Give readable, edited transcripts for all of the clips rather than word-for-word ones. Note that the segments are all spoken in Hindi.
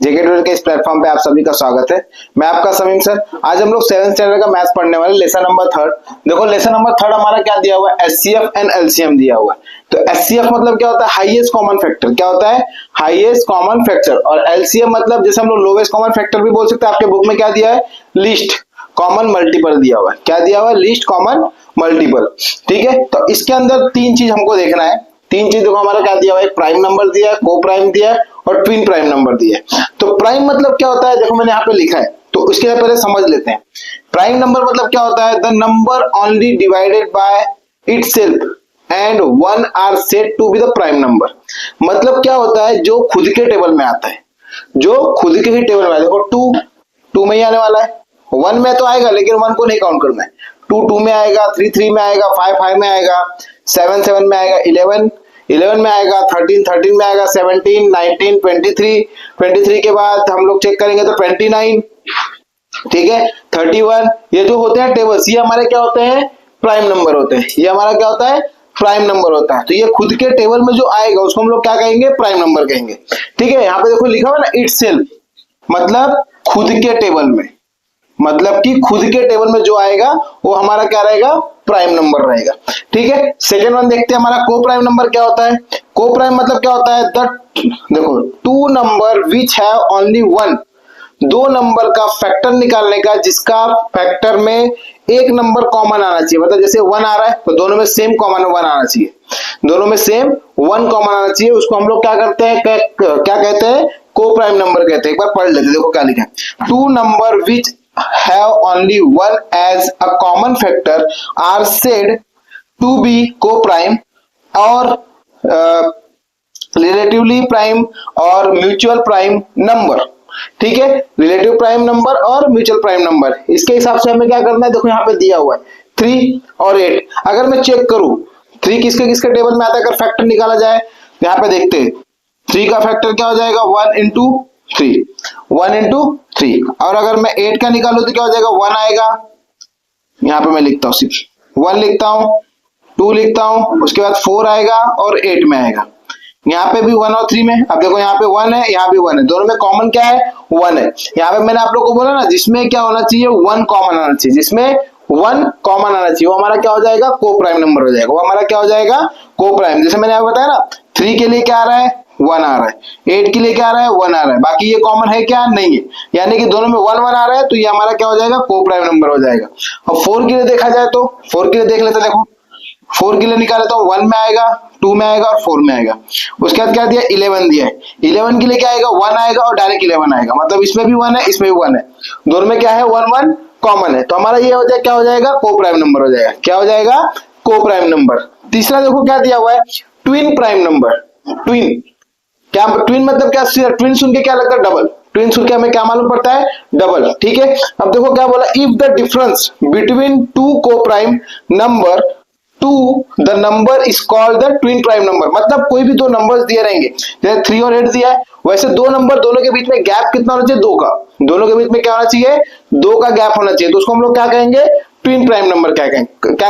जेके ट्यूटर के इस प्लेटफॉर्म पे आप सभी का स्वागत है। मैं आपका समीम सर। आज हम लोग 7th स्टैंडर्ड का मैथ्स पढ़ने वाले, लेसन नंबर 3। देखो लेसन नंबर 3 हमारा क्या दिया हुआ है, एचसीएफ एंड एलसीएम दिया हुआ है। तो एचसीएफ मतलब क्या होता है, हाईएस्ट कॉमन फैक्टर। क्या होता है, हाईएस्ट कॉमन फैक्टर। और एलसीएम मतलब जैसे हम लोग लोवेस्ट कॉमन फैक्टर भी बोल सकते हैं। आपके बुक में क्या दिया है, लीस्ट कॉमन मल्टीपल दिया हुआ है। क्या दिया हुआ है, लीस्ट कॉमन मल्टीपल। ठीक है, तो इसके अंदर तीन चीज हमको देखना है। तीन चीज देखो हमारा क्या दिया हुआ है, प्राइम नंबर दिया है, को प्राइम दिया है और ट्विन प्राइम नंबर दिया है। तो प्राइम मतलब क्या होता है, देखो मैंने यहाँ पे लिखा है, तो उसके पहले समझ लेते हैं। प्राइम नंबर मतलब क्या होता है, the number only divided by itself and one are said to be the prime number. मतलब क्या होता है, जो खुद के टेबल में आता है, जो खुद के ही टेबल में आता है। देखो टू में ही आने वाला है, 1 में तो आएगा लेकिन 1 को नहीं काउंट करना है। 2 में आएगा, 3 में आएगा, 5 में आएगा, 7 में आएगा, 11 में आएगा, 13 में आएगा, 17, 19, 23 के बाद हम लोग चेक करेंगे तो 29, ठीक है, 31। ये जो होते हैं टेबल्स, ये हमारे क्या होते हैं, प्राइम नंबर होते हैं। ये हमारा क्या होता है, प्राइम नंबर होता है। तो ये खुद के टेबल में जो आएगा उसको हम लोग क्या कहेंगे, प्राइम नंबर कहेंगे। ठीक है, यहाँ पे देखो लिखा हुआ ना, इटसेल्फ मतलब खुद के टेबल में, मतलब कि खुद के टेबल में जो आएगा वो हमारा क्या रहेगा, प्राइम नंबर रहेगा। ठीक है, सेकंड वन देखते हैं, हमारा को प्राइम नंबर क्या होता है। को प्राइम मतलब क्या होता है, देखो 2 number which have only 1, 2 number का फैक्टर निकालने का जिसका फैक्टर में एक नंबर कॉमन आना चाहिए। मतलब जैसे 1 आ रहा है तो दोनों में सेम कॉमन 1 आना चाहिए, दोनों में सेम 1 कॉमन आना चाहिए। उसको हम लोग क्या करते हैं, क्या कहते हैं, को प्राइम नंबर कहते हैं। एक बार पढ़ लेते, देखो क्या लिखा है, 2 number which have only 1 as a common factor are said to be co-prime और relatively prime और mutual prime number। ठीक है, रिलेटिव प्राइम नंबर और म्यूचुअल प्राइम नंबर। इसके हिसाब से हमें क्या करना है, देखो यहाँ पे दिया हुआ है 3 और 8। अगर मैं चेक करूं 3 किसके किसके टेबल में आता है, अगर फैक्टर निकाला जाए, यहाँ पे देखते हैं 3 का फैक्टर क्या हो जाएगा, 1 into 3, 1 into 3। और अगर मैं 8 का निकालू तो क्या हो जाएगा, 1 आएगा। यहाँ पे मैं लिखता हूँ, सिर्फ 1 लिखता हूँ, 2 लिखता हूँ, उसके बाद 4 आएगा और 8 में आएगा। यहाँ पे भी 1 और 3 में, अब देखो यहाँ पे 1 है, यहाँ भी 1 है, दोनों में कॉमन क्या है, 1 है। यहाँ पे मैंने आप लोग को बोला ना, जिसमें क्या होना चाहिए, 1 कॉमन आना चाहिए, जिसमें 1 कॉमन आना चाहिए, वो हमारा क्या हो जाएगा, को प्राइम नंबर हो जाएगा। वो हमारा क्या हो जाएगा, को प्राइम। जैसे मैंने आपको बताया ना, 3 के लिए क्या आ रहा है, 1 आ रहा है, 8 के लिए क्या आ रहा है, 1 आ रहा है, बाकी ये कॉमन है क्या, नहीं है, यानी कि दोनों में 1 1 आ रहा है, तो ये हमारा क्या हो जाएगा, को प्राइम नंबर हो जाएगा। और 4 के लिए देखा जाए तो 4 के लिए देख लेते हैं, देखो 4 के लिए निकाले तो 1 में आएगा, 2 में आएगा और 4 में आएगा। उसके बाद क्या दिया, 11 दिया है, 11 के लिए क्या आएगा, 1 आएगा और डायरेक्ट 11 आएगा। मतलब इसमें भी 1 है, इसमें भी 1 है, दोनों में क्या है, 1 1 कॉमन है। तो हमारा ये हो जाएगा, क्या हो जाएगा, को प्राइम नंबर हो जाएगा। क्या हो जाएगा, को प्राइम नंबर। तीसरा देखो क्या दिया हुआ है, ट्विन प्राइम नंबर। ट्विन क्या, ट्विन मतलब क्या, ट्विन सुन के क्या लगता है, डबल। ट्विन सुन के हमें क्या मालूम पड़ता है, डबल। ठीक है, अब देखो क्या बोला, इफ द डिफरेंस बिटवीन 2 को prime number two the number is called the twin prime number. मतलब कोई भी 2 नंबर्स दिए रहेंगे, जैसे 3 और 8 दिया है, वैसे 2 नंबर, दोनों के बीच में गैप कितना होना चाहिए, 2 का। दोनों के बीच में क्या होना चाहिए, 2 का गैप होना चाहिए। तो उसको हम लोग क्या कहेंगे, ट्विन प्राइम नंबर क्या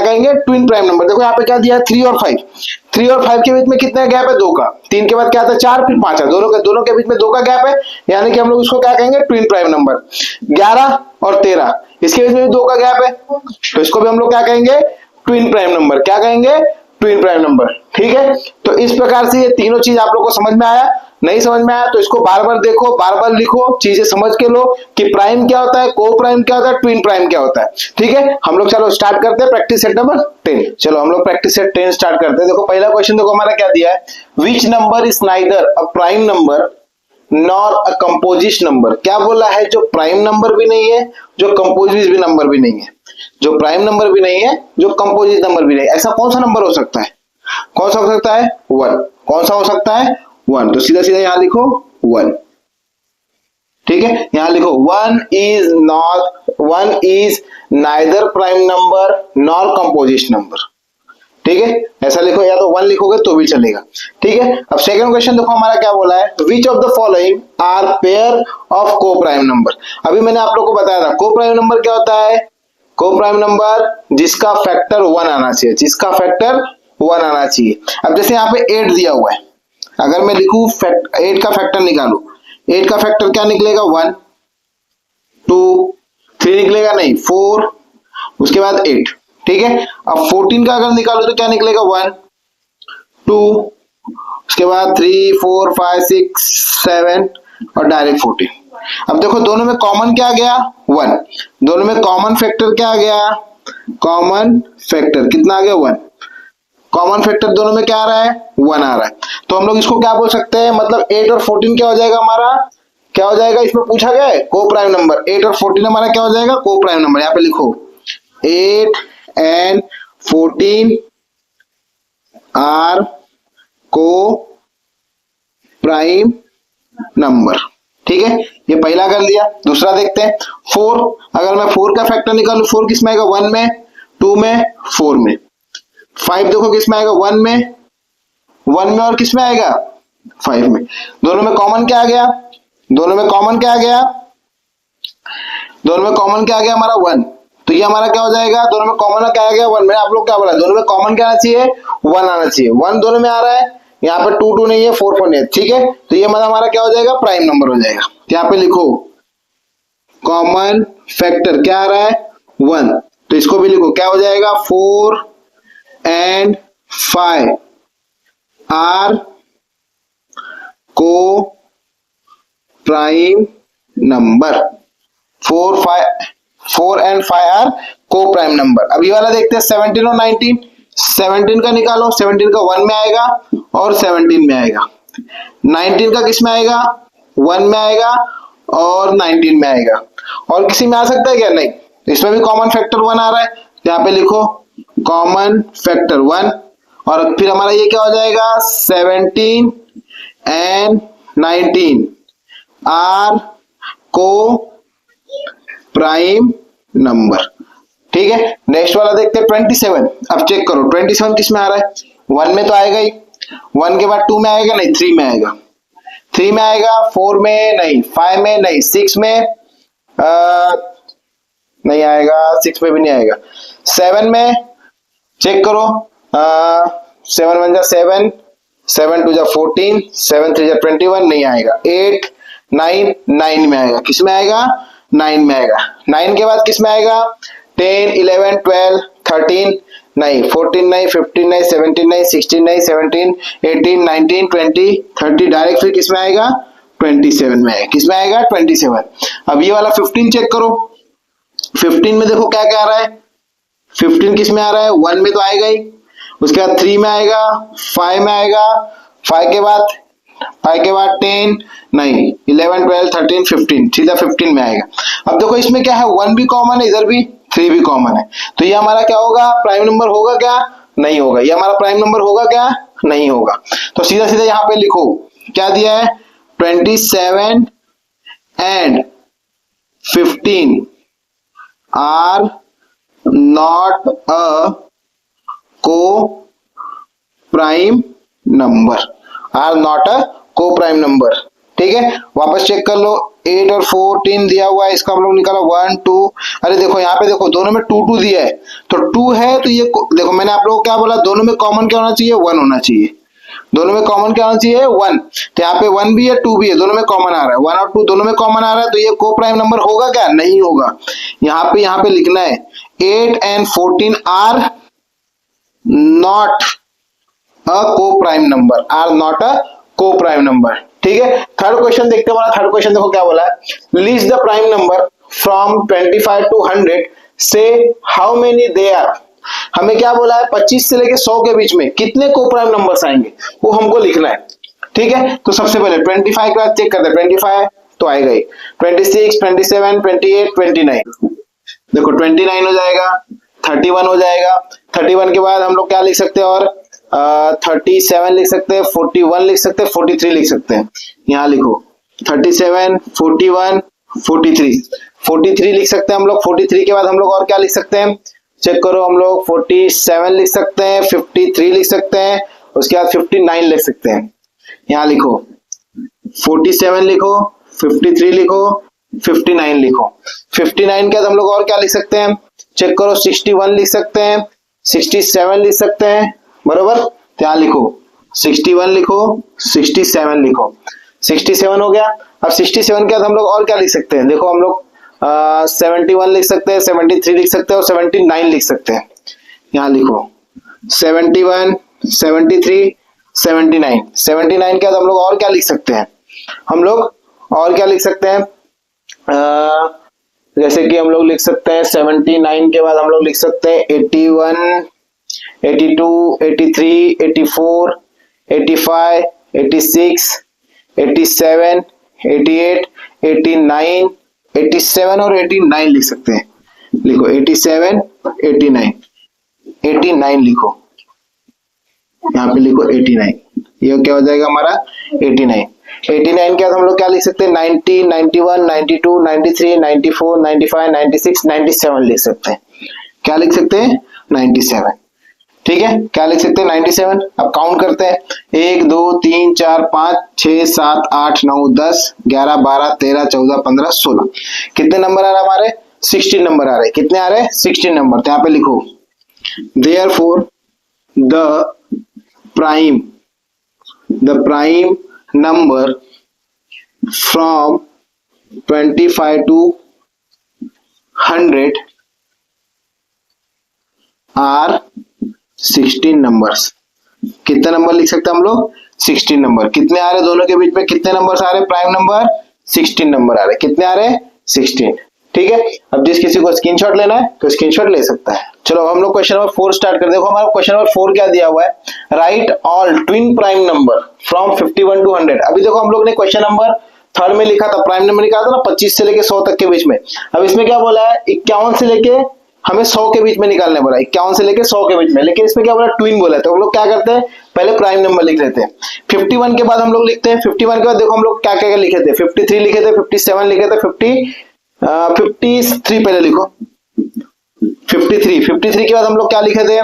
कहेंगे, ट्विन प्राइम नंबर। देखो यहाँ पे क्या दिया है, 3 और 5। 3 और 5 के बीच में कितना गैप है, 2 का। 3 के बाद क्या आता है, 4, फिर 5 है, दोनों के बीच में 2 का गैप है, यानी कि हम लोग इसको क्या कहेंगे, ट्विन प्राइम नंबर। 11 और 13 इसके बीच में भी 2 का गैप है, तो इसको भी हम लोग क्या कहेंगे, ट्विन प्राइम नंबर। क्या कहेंगे, ट्विन प्राइम नंबर। ठीक है, तो इस प्रकार से ये तीनों चीज आप लोग को समझ में आया। नहीं समझ में आया तो इसको बार बार देखो, बार बार लिखो, चीजें समझ के लो कि प्राइम क्या होता है, को प्राइम क्या होता है, ट्विन प्राइम क्या होता है। ठीक है, हम लोग चलो स्टार्ट करते हैं प्रैक्टिस सेट नंबर 10। चलो हम लोग प्रैक्टिस सेट 10 स्टार्ट करते हैं। देखो पहला क्वेश्चन देखो हमारा क्या दिया है, which number is neither a prime number nor a composite number. क्या बोला है, जो प्राइम नंबर भी नहीं है, जो कंपोजिट भी नंबर भी नहीं है, जो प्राइम नंबर भी नहीं है, जो कंपोजिट नंबर भी नहीं है। ऐसा कौन सा नंबर हो सकता है, कौन सा हो सकता है, 1। कौन सा हो सकता है, 1। तो सीधा सीधा यहां लिखो 1। ठीक है, यहां लिखो 1 is neither prime number nor composite number. ठीक है, ऐसा लिखो, या तो 1 लिखोगे तो भी चलेगा। ठीक है, अब सेकंड क्वेश्चन देखो हमारा क्या बोला है, which of the following are pair of co prime number. अभी मैंने आप लोग को बताया था को प्राइम नंबर क्या होता है, को प्राइम नंबर जिसका फैक्टर 1 आना चाहिए, जिसका फैक्टर 1 आना चाहिए। अब जैसे यहाँ पे 8 दिया हुआ है, अगर मैं लिखूं 8 का फैक्टर निकालू, 8 का फैक्टर क्या निकलेगा 1, 2, 3 निकलेगा नहीं 4, उसके बाद 8। ठीक है, अब 14 का अगर निकालो तो क्या निकलेगा 1, 2, उसके बाद 3, 4, 5, 6, 7 और डायरेक्ट 14। अब देखो दोनों में कॉमन क्या आ गया 1, दोनों में कॉमन फैक्टर क्या आ गया, कॉमन फैक्टर कितना आ गया 1, कॉमन फैक्टर दोनों में क्या आ रहा है 1 आ रहा है। तो हम लोग इसको क्या बोल सकते हैं, मतलब 8 और 14 क्या हो जाएगा हमारा, क्या हो जाएगा, इसमें पूछा गया है को प्राइम नंबर। 8 और 14 हमारा क्या हो जाएगा, को प्राइम नंबर। यहाँ पे लिखो 8 and 14 आर को प्राइम नंबर। ठीक है, ये पहला कर लिया। दूसरा देखते हैं 4, अगर मैं 4 का फैक्टर निकालू 4 किस में आएगा 1 में, 2 में, 4 में। 5 देखो किस में आएगा 1 में, 1 में और किस में आएगा 5 में। दोनों में कॉमन क्या आ गया, दोनों में कॉमन क्या आ गया, दोनों में कॉमन क्या आ गया हमारा 1। तो ये हमारा क्या हो जाएगा, दोनों में कॉमन क्या आ गया 1। मैंने आप लोग क्या बोला, दोनों में कॉमन क्या आना चाहिए 1 आना चाहिए। 1 दोनों में आ रहा है, यहाँ पे 2 2 नहीं है, 4 4 नहीं है। ठीक है, तो ये मतलब हमारा क्या हो जाएगा, प्राइम नंबर हो जाएगा। यहाँ पे लिखो कॉमन फैक्टर क्या आ रहा है 1, तो इसको भी लिखो क्या हो जाएगा 4 and 5 आर को प्राइम नंबर। 4 and 5 आर को प्राइम नंबर। अब ये वाला देखते हैं 17 और 19। 17 का निकालो, 17 का 1 में आएगा और 17 में आएगा। 19 का किस में आएगा 1 में आएगा और 19 में आएगा। और किसी में आ सकता है क्या, नहीं, इसमें भी कॉमन फैक्टर 1 आ रहा है। यहाँ पे लिखो कॉमन फैक्टर 1 और फिर हमारा ये क्या हो जाएगा 17 and 19 आर को प्राइम नंबर। ठीक है, नेक्स्ट वाला देखते हैं 27। अब चेक करो 27 किस में आ रहा है, 1 में तो आएगा ही, 1 के बाद 2 में आएगा नहीं, 3 में आएगा, 3 में आएगा, 4 में नहीं, 5 में नहीं, 6 में नहीं आएगा, 6 में भी नहीं आएगा, 7 में चेक करो 7 1 जा 7, 7 2 जा 14, 7 3 जा 21 नहीं आएगा, 8 9 9 में आएगा, किस में आएगा 9 में आएगा। 9 के बाद किस में आएगा 10 11 12 13 नहीं, 14 नहीं, 15 नहीं, 17 नहीं, 16 नहीं, 17 18 19 20 30 डायरेक्ट फिर किस में आएगा 27 में आएगा, किस में आएगा 27। अब ये वाला 15 चेक करो, 15 में देखो क्या क्या आ रहा है, 15 किस में आ रहा है 1 में तो आएगा ही, उसके बाद 3 में आएगा, 5 में आएगा, 5 के बाद 10 नहीं, 11 12 13 15 सीधा 15 में आएगा। अब देखो इसमें क्या है 1 भी कॉमन है, इधर भी 3 भी कॉमन है, तो ये हमारा क्या होगा प्राइम नंबर होगा क्या, नहीं होगा। ये हमारा प्राइम नंबर होगा क्या, नहीं होगा। तो सीधा सीधा यहाँ पे लिखो क्या दिया है 27 and 15 are not a co prime number, are not a co prime number. ठीक है, वापस चेक कर लो 8 और 14 दिया हुआ है, इसका हम लोग निकाला 1 2। अरे देखो यहाँ पे देखो दोनों में 2 2 दिया है, तो 2 है तो ये देखो मैंने आप लोगों को क्या बोला, दोनों में कॉमन क्या होना चाहिए 1 होना चाहिए, दोनों में कॉमन क्या होना चाहिए 1। तो यहाँ पे 1 भी है 2 भी है, दोनों में कॉमन आ रहा है, 1 और 2 दोनों में कॉमन आ रहा है, तो ये को प्राइम नंबर होगा क्या, नहीं होगा। यहाँ पे लिखना है 8 and 14 are not a co prime number, are not a co prime number. ठीक है, थर्ड क्वेश्चन देखते हैं। थर्ड क्वेश्चन देखो क्या बोला है, list the prime number from 25 to 100 से हाउ मेनी दे आर। हमें क्या बोला है 25 से लेके 100 के बीच में कितने को प्राइम नंबर्स आएंगे वो हमको लिखना है। ठीक है, तो सबसे पहले 25 के बाद चेक करते हैं, 25 तो आएगा ही, 26 27 28 29 देखो 29 हो जाएगा, 31 हो जाएगा, 31 के बाद हम लोग क्या लिख सकते हैं और 37 लिख सकते हैं, 41 लिख सकते हैं, 43 लिख सकते हैं। यहाँ लिखो 37 41 43 लिख सकते हैं हम लोग। 43 के बाद हम लोग और क्या लिख सकते हैं चेक करो, हम लोग 47 लिख सकते हैं, 53 लिख सकते हैं, उसके बाद 59 लिख सकते हैं। यहाँ लिखो 47 लिखो, 53 लिखो, 59 लिखो। 59 के बाद हम लोग और क्या लिख सकते हैं चेक करो, 61 लिख सकते हैं, 67 लिख सकते हैं, बरोबर। यहाँ लिखो 61 लिखो, 67 लिखो। 67 हो गया। अब 67 के बाद हम लोग और क्या लिख सकते हैं, देखो हम लोग 71 लिख सकते हैं, 73 लिख सकते हैं और 79 लिख सकते हैं। यहाँ लिखो 71, 73, 79। 79 के बाद हम लोग और क्या लिख सकते हैं, हम लोग और क्या लिख सकते हैं, जैसे कि हम लोग लिख सकते हैं 79 के बाद हम लोग लिख सकते हैं 81, 82, 83, 84, 85, 86, 87, 88, 89, 87 और 89 लिख सकते हैं। लिखो 87, 89, 89 लिखो, यहाँ पे लिखो 89। ये क्या हो जाएगा हमारा 89। 89 के बाद हम लोग क्या लिख सकते हैं 90, 91, 92, 93, 94, 95, 96, 97 लिख सकते हैं। क्या लिख सकते हैं 97। ठीक है, क्या लिख सकते हैं 97। अब काउंट करते हैं 1 2 3 4 5 6 7 8 9 10 11 12 13 14 15 16। कितने नंबर आ रहे हैं हमारे 16 नंबर आ रहे हैं। कितने आ रहे हैं 16 नंबर। तो यहाँ पे लिखो therefore the prime number from 25 to 100 are 16 numbers. कितने नंबर लिख सकते हैं हम लोग 16 नंबर। कितने आ रहे दोनों के बीच में, कितने नंबर आ रहे प्राइम नंबर 16 नंबर आ रहे। कितने आ रहे 16। ठीक है, अब जिस किसी को स्क्रीनशॉट लेना है तो स्क्रीनशॉट ले सकता है। चलो हम लोग क्वेश्चन नंबर 4 स्टार्ट कर। देखो हमारा क्वेश्चन नंबर 4 क्या दिया हुआ है, right all twin prime number from 51 to 100। अभी देखो हम लोग ने क्वेश्चन नंबर 3 में लिखा था, प्राइम नंबर निकाला था ना 25 से लेके 100 तक के बीच में। अब इसमें क्या बोला है 51 से लेके हमें 100 के बीच में निकालने बोला, 51 से लेके 100 के बीच में। लेकिन इसमें क्या बोला ट्विन बोला, तो हम लोग क्या करते हैं पहले प्राइम नंबर लिख लेते हैं। 51 के बाद हम लोग लिखते हैं, 51 के बाद देखो हम लोग क्या क्या लिखे थे, 53 लिखे थे, 57 लिखे थे, 53 पहले लिखो 53 के बाद हम लोग क्या लिखे थे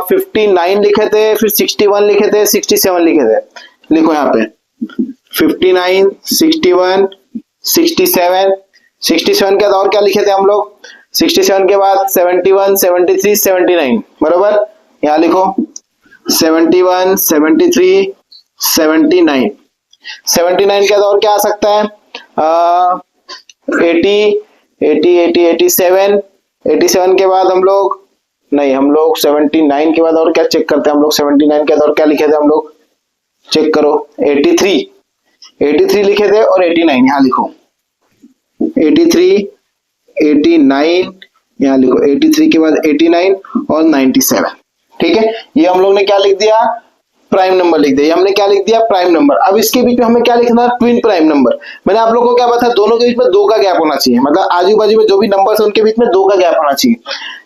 59 लिखे थे, फिर 61 लिखे थे, 67 लिखे थे। लिखो यहाँ पे 59, 61, 67, 67 के बाद और क्या लिखे थे हम लोग 67 के बाद 71, 73, 79 बरोबर। यहाँ लिखो 71, 73, 79। 79 के बाद और क्या आ सकता है 80, 87, 87 के बाद हम लोग 79 के बाद और क्या चेक करते हैं हम लोग 79 के बाद और क्या लिखे थे हम लोग चेक करो 83 लिखे थे और 89 यहाँ लिखो 83, 89 यहाँ लिखो 83 के बाद 89 और 97। ठीक है, ये हम लोग ने क्या लिख दिया प्राइम नंबर लिख दिया। हमने क्या लिख दिया प्राइम नंबर। अब इसके बीच में हमें क्या लिखना है ट्विन प्राइम नंबर। मैंने आप लोगों को क्या बताया दोनों के बीच में 2 का गैप होना चाहिए, मतलब आजू बाजू में जो भी नंबर्स है उनके बीच में 2 का गैप होना चाहिए।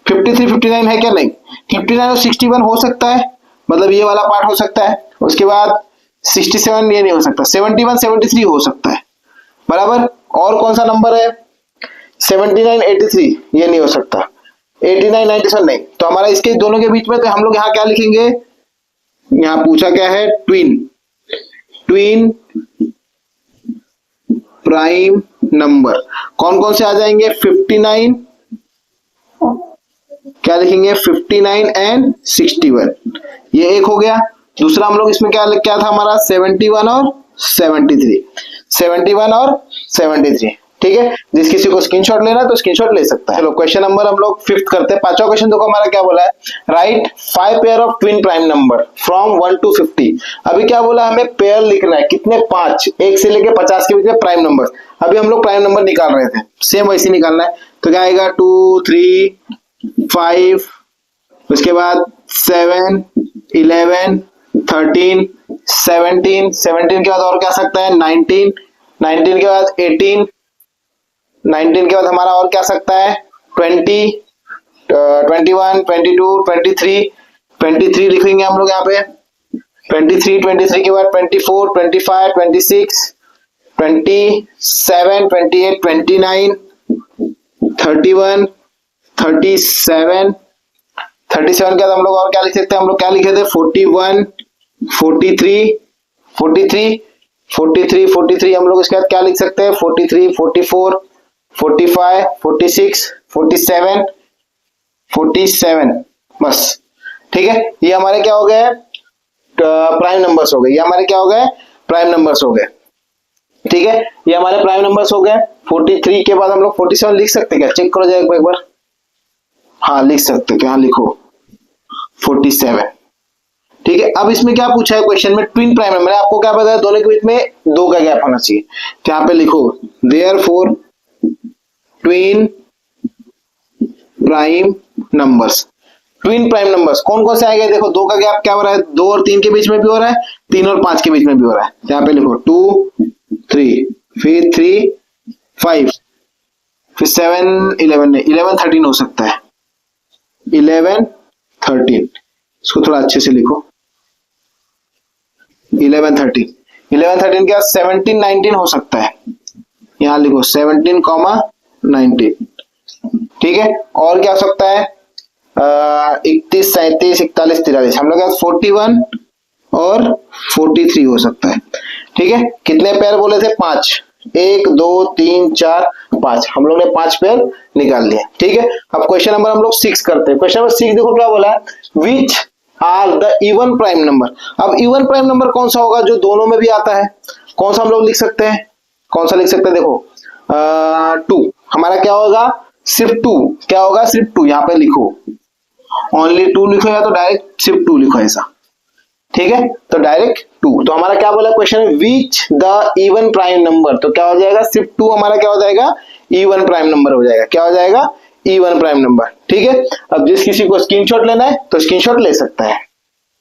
53, 59 है क्या नहीं, 59 और 61 हो सकता है, मतलब ये वाला पार्ट हो सकता है। उसके बाद 67 ये नहीं हो सकता, 71, 73 हो सकता है बराबर। और कौन सा नंबर है 79, 83 ये नहीं हो सकता, 89, 97 नहीं। तो हमारा इसके दोनों के बीच में तो हम लोग यहाँ क्या लिखेंगे, यहाँ पूछा क्या है ट्विन प्राइम नंबर। कौन कौन से आ जाएंगे 59 क्या लिखेंगे 59 एंड 61 ये एक हो गया। दूसरा हम लोग इसमें क्या था हमारा 71 और 73। ठीक है, जिस किसी को स्क्रीनशॉट लेना है तो स्क्रीनशॉट ले सकता है। चलो क्वेश्चन नंबर हम लोग 5th करते हैं। 5वां क्वेश्चन देखो हमारा क्या बोला है, right 5 pair of twin prime number from 1 to 50। अभी क्या बोला हमें पेयर लिखना है, कितने 5, 1 से लेके 50 के बीच में प्राइम नंबर। अभी हम लोग प्राइम नंबर निकाल रहे थे, सेम वैसे निकालना है। तो क्या आएगा 2, 3, 5, उसके बाद 7, 11, 13, 17 के बाद और क्या सकता है 19 के बाद 18, 19 के बाद हमारा और क्या सकता है 20, 21, 22, 23 लिखेंगे हम लोग यहाँ पे 23 के बाद 24, 25, 26, 27, 28, 29, 31, 37 के बाद हम लोग और क्या लिख सकते हैं, हम लोग क्या लिखे थे 41, 43 हम लोग इसके बाद क्या लिख सकते हैं 43, 44, 45, 46, 47 बस। ठीक है, ये हमारे क्या हो गए प्राइम नंबर्स हो गए, ये हमारे क्या हो गए प्राइम नंबर्स हो गए। ठीक है, ये हमारे प्राइम नंबर्स हो गए। 43 के बाद हम लोग 47 लिख सकते क्या? चेक करो जाएगा एक बार। हाँ लिख सकते हो, यहाँ लिखो 47। ठीक है, अब इसमें क्या पूछा है क्वेश्चन में? Twin prime number. आपको क्या पता है? दोनों के बीच में 2 का गैप होना चाहिए। तो यहाँ पे लिखो therefore twin prime numbers. Twin prime numbers कौन कौन से आएंगे? देखो 2 का गैप क्या हो रहा है? 2 और 3 के बीच में भी हो रहा है, 3 और 5 के बीच में भी हो रहा है। यहाँ पे लिखो 2 3, फिर 3 5, फिर 7 11 नहीं, 11 13 हो सकता है। 11 13, इसको थोड़ा अच्छे से लिखो। 11 13, 11 13 क्या 17 19 हो सकता है। यहाँ लिखो 17 19। ठीक है, और क्या हो सकता है? 31 37 41 43, हम लोग 41 और 43 हो सकता है। ठीक है, कितने पेयर बोले थे? 5। 1 2 3 4 5, हम लोग ने 5 पेयर निकाल लिए। ठीक है, अब क्वेश्चन नंबर हम लोग 6 करते हैं। क्वेश्चन नंबर 6 देखो क्या बोला है? Which are the even prime number. अब इवन प्राइम नंबर कौन सा होगा? जो दोनों में भी आता है। कौन सा हम लोग लिख सकते हैं? कौन सा लिख सकते हैं? देखो 2 हमारा क्या होगा? सिर्फ 2। क्या होगा? सिर्फ 2। यहाँ पे लिखो ओनली 2 लिखो, या तो डायरेक्ट सिर्फ 2 लिखो ऐसा। ठीक है, तो डायरेक्ट 2। तो हमारा क्या बोला क्वेश्चन में? Which the even prime number. तो क्या हो जाएगा? सिर्फ 2 हमारा क्या हो जाएगा? इवन प्राइम नंबर हो जाएगा। क्या हो जाएगा? Even prime number. ठीक है, अब जिस किसी को स्क्रीनशॉट लेना है तो स्क्रीनशॉट ले सकता है।